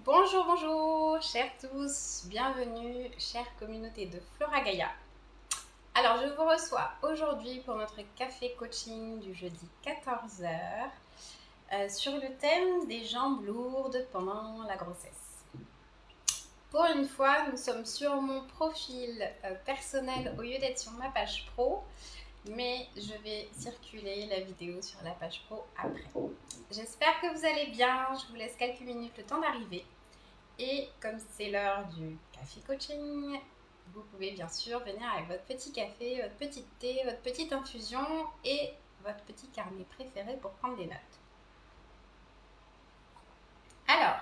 Bonjour, bonjour, chers tous, bienvenue, chère communauté de Flora Gaia. Alors, je vous reçois aujourd'hui pour notre café coaching du jeudi 14h sur le thème des jambes lourdes pendant la grossesse. Pour une fois, nous sommes sur mon profil personnel au lieu d'être sur ma page pro, mais je vais circuler la vidéo sur la page pro après. J'espère que vous allez bien, je vous laisse quelques minutes le temps d'arriver. Et comme c'est l'heure du café coaching, vous pouvez bien sûr venir avec votre petit café, votre petit thé, votre petite infusion et votre petit carnet préféré pour prendre des notes. Alors,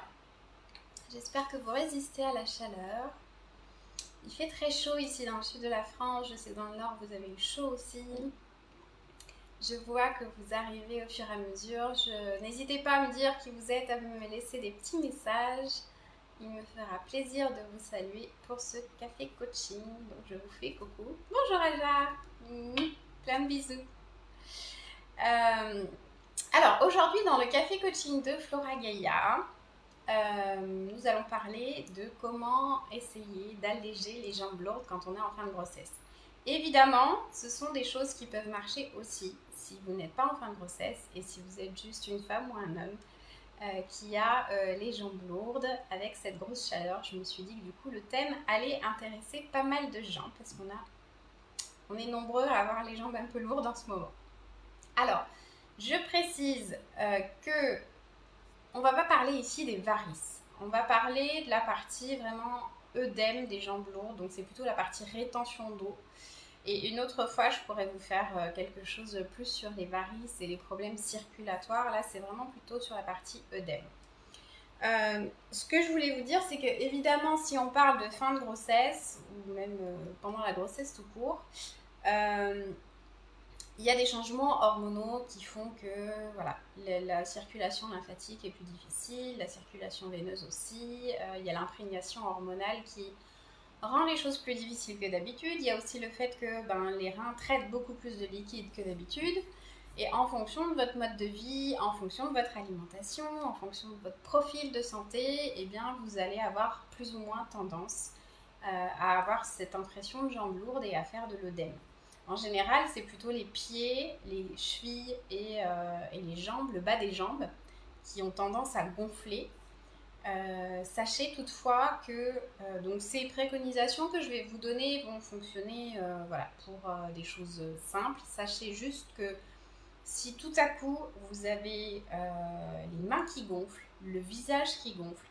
j'espère que vous résistez à la chaleur. Il fait très chaud ici dans le sud de la France, je sais dans le nord vous avez eu chaud aussi. Je vois que vous arrivez au fur et à mesure. N'hésitez pas à me dire qui vous êtes, à me laisser des petits messages. Il me fera plaisir de vous saluer pour ce café coaching. Donc je vous fais coucou. Bonjour Aja. Plein de bisous. Alors aujourd'hui dans le café coaching de Flora Gaia, nous allons parler de comment essayer d'alléger les jambes lourdes quand on est en fin de grossesse. Évidemment, ce sont des choses qui peuvent marcher aussi si vous n'êtes pas en fin de grossesse et si vous êtes juste une femme ou un homme qui a les jambes lourdes avec cette grosse chaleur. Je me suis dit que du coup le thème allait intéresser pas mal de gens parce on est nombreux à avoir les jambes un peu lourdes en ce moment. Alors, je précise que on va pas parler ici des varices. On va parler de la partie vraiment œdème des jambes lourdes, donc c'est plutôt la partie rétention d'eau. Et une autre fois, je pourrais vous faire quelque chose de plus sur les varices et les problèmes circulatoires. Là, c'est vraiment plutôt sur la partie œdème. Ce que je voulais vous dire, c'est que évidemment, si on parle de fin de grossesse, ou même pendant la grossesse tout court, il y a des changements hormonaux qui font que voilà, la circulation lymphatique est plus difficile, la circulation veineuse aussi, il y a l'imprégnation hormonale qui rend les choses plus difficiles que d'habitude. Il y a aussi le fait que les reins traitent beaucoup plus de liquide que d'habitude. Et en fonction de votre mode de vie, en fonction de votre alimentation, en fonction de votre profil de santé, eh bien, vous allez avoir plus ou moins tendance à avoir cette impression de jambes lourdes et à faire de l'œdème. En général, c'est plutôt les pieds, les chevilles et les jambes, le bas des jambes, qui ont tendance à gonfler. Sachez toutefois que donc ces préconisations que je vais vous donner vont fonctionner pour des choses simples. Sachez juste que si tout à coup vous avez les mains qui gonflent, le visage qui gonfle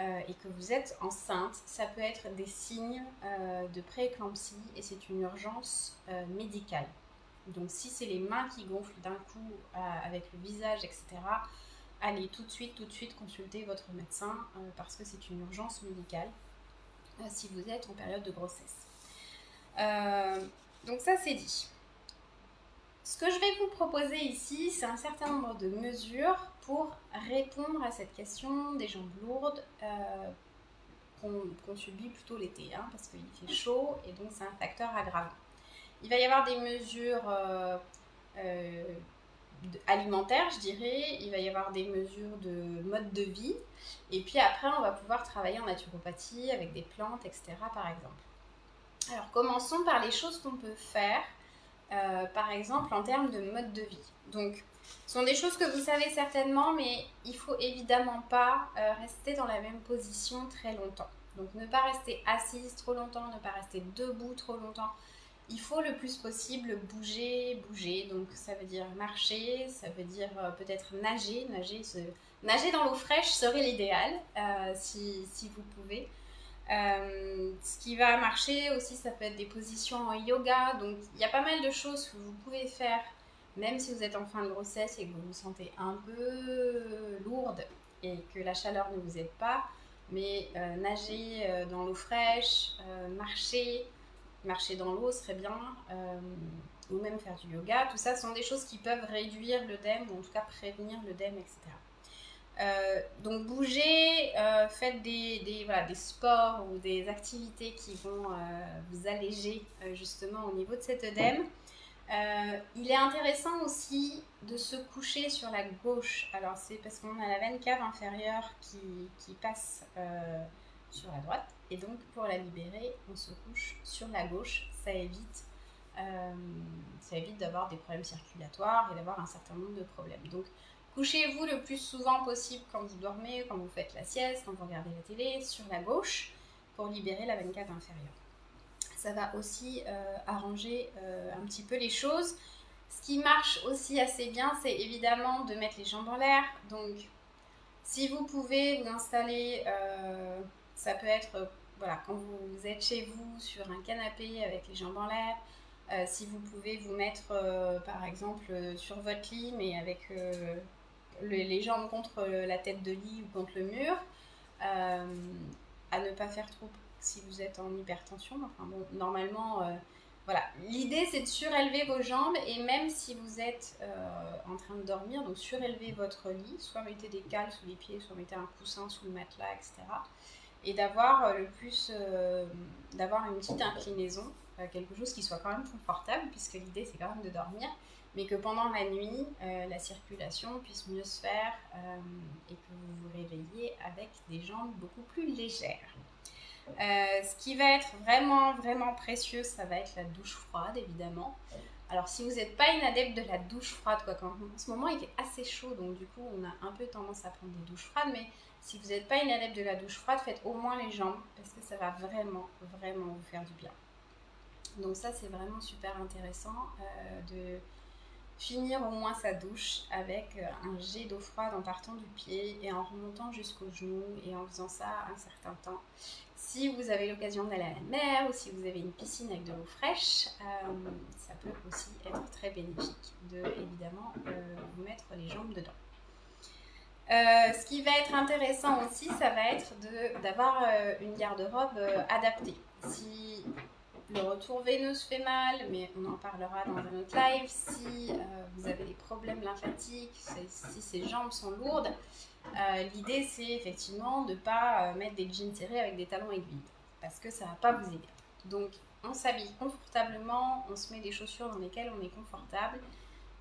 et que vous êtes enceinte, ça peut être des signes de prééclampsie et c'est une urgence médicale. Donc si c'est les mains qui gonflent d'un coup avec le visage, etc., allez tout de suite consulter votre médecin parce que c'est une urgence médicale si vous êtes en période de grossesse. Donc ça c'est dit. Ce que je vais vous proposer ici, c'est un certain nombre de mesures pour répondre à cette question des jambes lourdes qu'on subit plutôt l'été, parce qu'il fait chaud et donc c'est un facteur aggravant. Il va y avoir des mesures alimentaires, je dirais, il va y avoir des mesures de mode de vie, et puis après on va pouvoir travailler en naturopathie avec des plantes, etc. par exemple. Alors commençons par les choses qu'on peut faire par exemple en termes de mode de vie. Donc, ce sont des choses que vous savez certainement, mais il ne faut évidemment pas rester dans la même position très longtemps. Donc, ne pas rester assise trop longtemps, ne pas rester debout trop longtemps. Il faut le plus possible bouger. Donc, ça veut dire marcher, ça veut dire peut-être nager. Nager dans l'eau fraîche serait l'idéal si vous pouvez. Ce qui va marcher aussi, ça peut être des positions en yoga. Donc, il y a pas mal de choses que vous pouvez faire, même si vous êtes en fin de grossesse et que vous vous sentez un peu lourde et que la chaleur ne vous aide pas. Mais nager dans l'eau fraîche, marcher dans l'eau serait bien, ou même faire du yoga. Tout ça sont des choses qui peuvent réduire l'œdème ou en tout cas prévenir l'œdème, etc. Donc bougez, faites des sports ou des activités qui vont vous alléger justement au niveau de cet œdème. Il est intéressant aussi de se coucher sur la gauche. Alors c'est parce qu'on a la veine cave inférieure qui passe sur la droite. Et donc pour la libérer, on se couche sur la gauche. Euh, ça évite d'avoir des problèmes circulatoires et d'avoir un certain nombre de problèmes. Donc couchez-vous le plus souvent possible quand vous dormez, quand vous faites la sieste, quand vous regardez la télé, sur la gauche pour libérer la veine cave inférieure. Ça va aussi arranger un petit peu les choses. Ce qui marche aussi assez bien, c'est évidemment de mettre les jambes en l'air. Donc, si vous pouvez vous installer, ça peut être voilà, quand vous êtes chez vous sur un canapé avec les jambes en l'air. Si vous pouvez vous mettre, par exemple, sur votre lit, mais avec les jambes contre la tête de lit ou contre le mur, à ne pas faire trop si vous êtes en hypertension. Enfin bon, normalement, voilà. L'idée, c'est de surélever vos jambes et même si vous êtes en train de dormir, donc surélevez votre lit, soit mettez des cales sous les pieds, soit mettez un coussin sous le matelas, etc. Et d'avoir d'avoir une petite inclinaison, quelque chose qui soit quand même confortable, puisque l'idée, c'est quand même de dormir, mais que pendant la nuit, la circulation puisse mieux se faire et que vous vous réveillez avec des jambes beaucoup plus légères. Ce qui va être vraiment, vraiment précieux, ça va être la douche froide, évidemment. Alors, si vous n'êtes pas une adepte de la douche froide, quoi, en ce moment, il fait assez chaud, donc du coup, on a un peu tendance à prendre des douches froides, mais si vous n'êtes pas une adepte de la douche froide, faites au moins les jambes, parce que ça va vraiment, vraiment vous faire du bien. Donc ça, c'est vraiment super intéressant de finir au moins sa douche avec un jet d'eau froide en partant du pied et en remontant jusqu'aux genoux et en faisant ça un certain temps. Si vous avez l'occasion d'aller à la mer ou si vous avez une piscine avec de l'eau fraîche, ça peut aussi être très bénéfique de, évidemment, vous mettre les jambes dedans. Ce qui va être intéressant aussi, ça va être d'avoir une garde-robe adaptée. Si le retour veineux se fait mal, mais on en parlera dans un autre live. Si vous avez des problèmes lymphatiques, si ces jambes sont lourdes, l'idée c'est effectivement de ne pas mettre des jeans serrés avec des talons aiguilles, parce que ça ne va pas vous aider. Donc on s'habille confortablement, on se met des chaussures dans lesquelles on est confortable,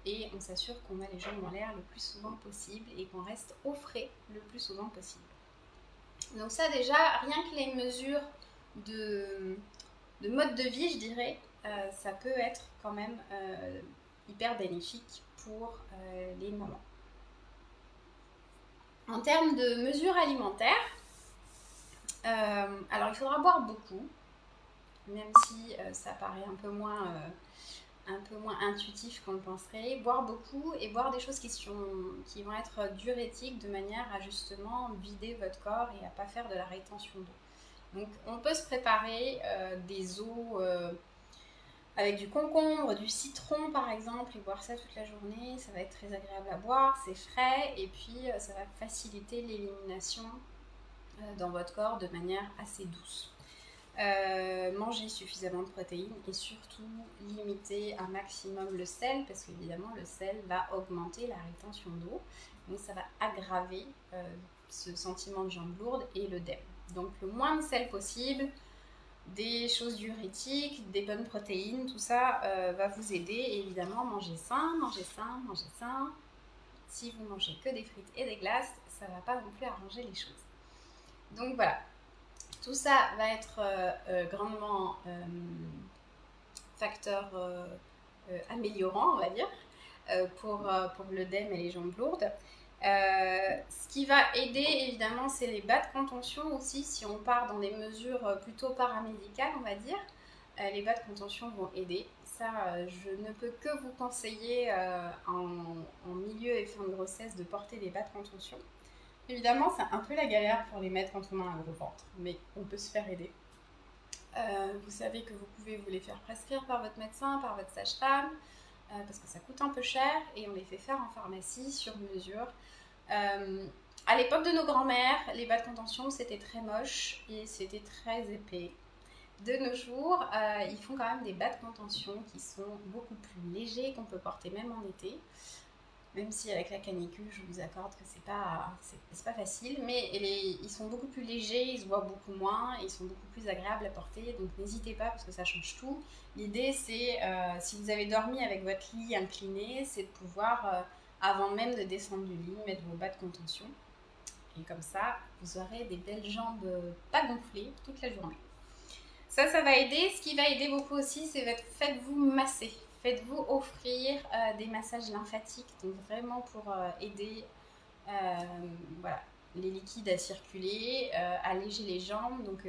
et on s'assure qu'on a les jambes en l'air le plus souvent possible et qu'on reste au frais le plus souvent possible. Donc ça déjà, rien que les mesures de mode de vie, je dirais, ça peut être quand même hyper bénéfique pour les mamans. En termes de mesures alimentaires, alors il faudra boire beaucoup, même si ça paraît un peu moins intuitif qu'on le penserait. Boire beaucoup et boire des choses qui vont être diurétiques de manière à justement vider votre corps et à ne pas faire de la rétention d'eau. Donc on peut se préparer des eaux avec du concombre, du citron par exemple, et boire ça toute la journée. Ça va être très agréable à boire, c'est frais et puis ça va faciliter l'élimination dans votre corps de manière assez douce. Manger suffisamment de protéines et surtout limiter un maximum le sel, parce qu'évidemment le sel va augmenter la rétention d'eau, donc ça va aggraver ce sentiment de jambes lourdes et l'œdème. Donc le moins de sel possible, des choses diurétiques, des bonnes protéines, tout ça va vous aider. Et évidemment, mangez sain, mangez sain, mangez sain. Si vous mangez que des frites et des glaces, ça ne va pas non plus arranger les choses. Donc voilà, tout ça va être grandement facteur améliorant, on va dire, pour l'œdème et les jambes lourdes. Ce qui va aider évidemment, c'est les bas de contention aussi. Si on part dans des mesures plutôt paramédicales, on va dire, les bas de contention vont aider. Ça, je ne peux que vous conseiller en milieu et fin de grossesse de porter des bas de contention. Évidemment, c'est un peu la galère pour les mettre quand on a un gros ventre, mais on peut se faire aider. Vous savez que vous pouvez vous les faire prescrire par votre médecin, par votre sage-femme, parce que ça coûte un peu cher et on les fait faire en pharmacie sur mesure. À l'époque de nos grands-mères, les bas de contention c'était très moche et c'était très épais. De nos jours, ils font quand même des bas de contention qui sont beaucoup plus légers, qu'on peut porter même en été. Même si avec la canicule, je vous accorde que c'est pas facile, mais ils sont beaucoup plus légers, ils se voient beaucoup moins, ils sont beaucoup plus agréables à porter, donc n'hésitez pas parce que ça change tout. L'idée c'est, si vous avez dormi avec votre lit incliné, c'est de pouvoir, avant même de descendre du lit, mettre vos bas de contention. Et comme ça, vous aurez des belles jambes pas gonflées toute la journée. Ça va aider. Ce qui va aider beaucoup aussi, c'est faites-vous masser. Faites-vous offrir des massages lymphatiques, donc vraiment pour aider voilà, les liquides à circuler, alléger les jambes. Donc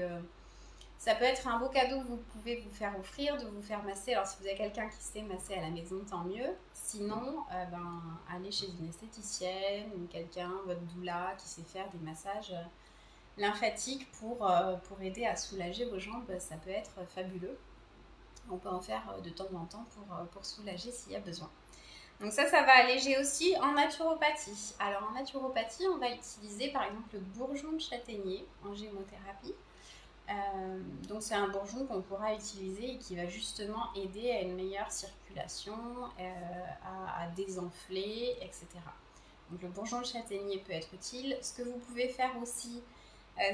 ça peut être un beau cadeau que vous pouvez vous faire offrir, de vous faire masser. Alors si vous avez quelqu'un qui sait masser à la maison, tant mieux. Sinon, allez chez une esthéticienne ou quelqu'un, votre doula, qui sait faire des massages lymphatique pour aider à soulager vos jambes, ça peut être fabuleux. On peut en faire de temps en temps pour soulager s'il y a besoin. Donc ça va alléger aussi en naturopathie. Alors en naturopathie, on va utiliser par exemple le bourgeon de châtaignier en gémothérapie. Donc c'est un bourgeon qu'on pourra utiliser et qui va justement aider à une meilleure circulation, à désenfler, etc. Donc le bourgeon de châtaignier peut être utile. Ce que vous pouvez faire aussi,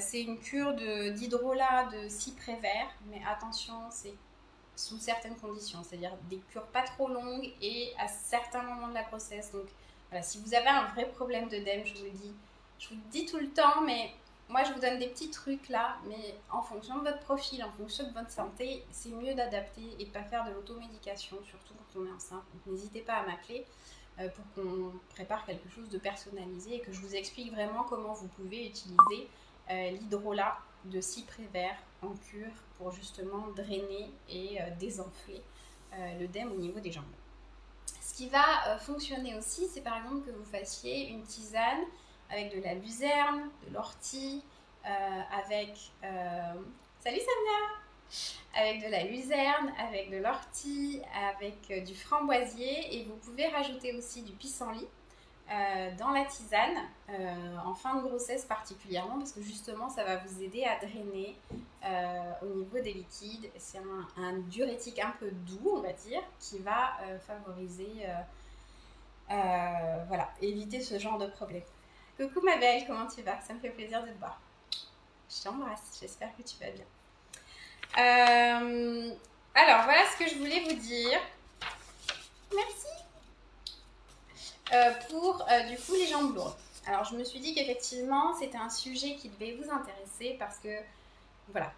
c'est une cure d'hydrolat de cyprès vert, mais attention, c'est sous certaines conditions, c'est-à-dire des cures pas trop longues et à certains moments de la grossesse. Donc voilà, si vous avez un vrai problème d'œdème, je vous le dis tout le temps, mais moi je vous donne des petits trucs là, mais en fonction de votre profil, en fonction de votre santé, c'est mieux d'adapter et de ne pas faire de l'automédication, surtout quand on est enceinte. Donc n'hésitez pas à m'appeler pour qu'on prépare quelque chose de personnalisé et que je vous explique vraiment comment vous pouvez utiliser l'hydrolat de cyprès vert en cure pour justement drainer et désenfler l'œdème au niveau des jambes. Ce qui va fonctionner aussi, c'est par exemple que vous fassiez une tisane avec de la luzerne, de l'ortie, avec... Salut Samia! Avec de la luzerne, avec de l'ortie, avec du framboisier, et vous pouvez rajouter aussi du pissenlit dans la tisane, en fin de grossesse particulièrement, parce que justement ça va vous aider à drainer au niveau des liquides. C'est un diurétique un peu doux, on va dire, qui va favoriser, voilà, éviter ce genre de problème. Coucou ma belle, comment tu vas? Ça me fait plaisir de te voir. Je t'embrasse, j'espère que tu vas bien. Alors voilà ce que je voulais vous dire. Merci. Pour du coup les jambes lourdes. Alors je me suis dit qu'effectivement c'était un sujet qui devait vous intéresser parce que voilà,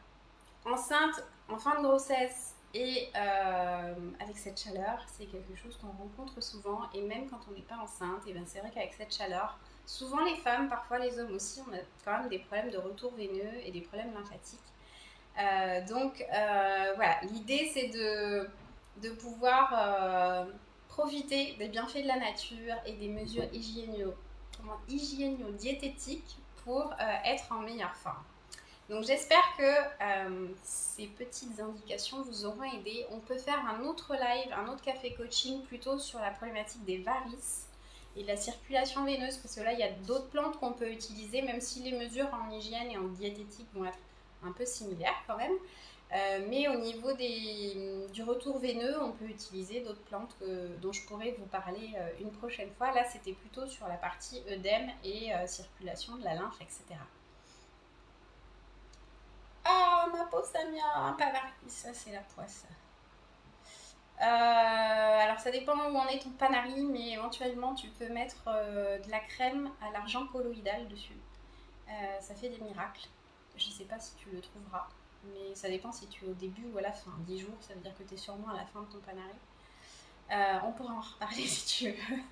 enceinte, en fin de grossesse et avec cette chaleur, c'est quelque chose qu'on rencontre souvent, et même quand on n'est pas enceinte, et bien c'est vrai qu'avec cette chaleur, souvent les femmes, parfois les hommes aussi, on a quand même des problèmes de retour veineux et des problèmes lymphatiques. Donc voilà, l'idée c'est de pouvoir profiter des bienfaits de la nature et des mesures hygiéno-diététiques pour être en meilleure forme. Donc j'espère que ces petites indications vous auront aidé. On peut faire un autre live, un autre café coaching plutôt sur la problématique des varices et de la circulation veineuse, parce que là il y a d'autres plantes qu'on peut utiliser, même si les mesures en hygiène et en diététique vont être un peu similaires quand même. Mais au niveau du retour veineux, on peut utiliser d'autres plantes dont je pourrais vous parler une prochaine fois. Là, c'était plutôt sur la partie œdème et circulation de la lymphe, etc. Ah, ma peau Samia, un panari, ça c'est la poisse. Alors ça dépend où en est ton panari, mais éventuellement tu peux mettre de la crème à l'argent colloïdal dessus. Ça fait des miracles. Je ne sais pas si tu le trouveras, mais ça dépend si tu es au début ou à la fin. 10 jours, ça veut dire que tu es sûrement à la fin de ton panari. On pourra en reparler si tu veux.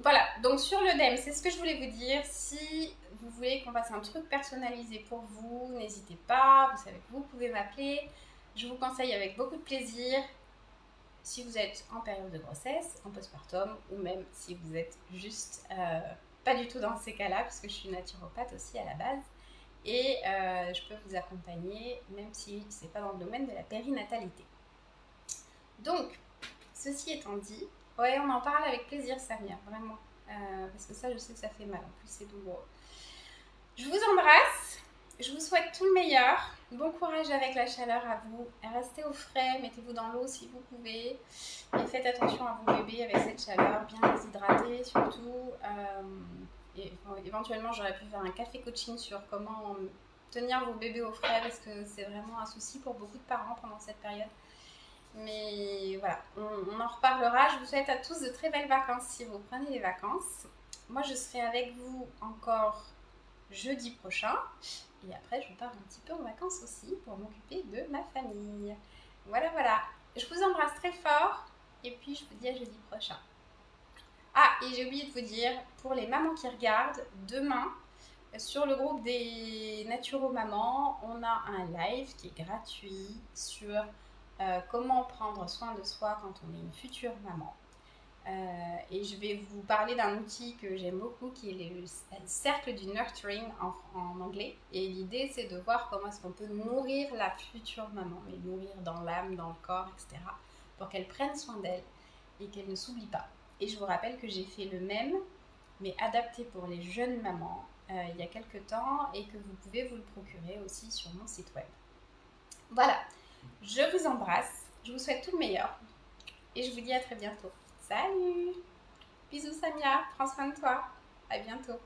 Voilà, donc sur l'œdème, c'est ce que je voulais vous dire. Si vous voulez qu'on fasse un truc personnalisé pour vous, n'hésitez pas, vous savez que vous pouvez m'appeler. Je vous conseille avec beaucoup de plaisir, si vous êtes en période de grossesse, en postpartum, ou même si vous êtes juste pas du tout dans ces cas-là, parce que je suis naturopathe aussi à la base, et je peux vous accompagner, même si c'est pas dans le domaine de la périnatalité. Donc, ceci étant dit, ouais, on en parle avec plaisir, Samia, vraiment. Parce que ça, je sais que ça fait mal. En plus, c'est douloureux. Je vous embrasse. Je vous souhaite tout le meilleur. Bon courage avec la chaleur à vous. Restez au frais, mettez-vous dans l'eau si vous pouvez. Et faites attention à vos bébés avec cette chaleur, bien les hydrater surtout. Et bon, éventuellement, j'aurais pu faire un café coaching sur comment tenir vos bébés au frais parce que c'est vraiment un souci pour beaucoup de parents pendant cette période. Mais voilà, on en reparlera. Je vous souhaite à tous de très belles vacances si vous prenez les vacances. Moi, je serai avec vous encore jeudi prochain. Et après, je pars un petit peu en vacances aussi pour m'occuper de ma famille. Voilà, voilà. Je vous embrasse très fort. Et puis, je vous dis à jeudi prochain. Ah, et j'ai oublié de vous dire, pour les mamans qui regardent, demain, sur le groupe des Naturo Mamans, on a un live qui est gratuit sur comment prendre soin de soi quand on est une future maman. Et je vais vous parler d'un outil que j'aime beaucoup qui est le cercle du nurturing en anglais. Et l'idée, c'est de voir comment est-ce qu'on peut nourrir la future maman, mais nourrir dans l'âme, dans le corps, etc. pour qu'elle prenne soin d'elle et qu'elle ne s'oublie pas. Et je vous rappelle que j'ai fait le même, mais adapté pour les jeunes mamans il y a quelques temps et que vous pouvez vous le procurer aussi sur mon site web. Voilà, je vous embrasse, je vous souhaite tout le meilleur et je vous dis à très bientôt. Salut! Bisous Samia, prends soin de toi. À bientôt.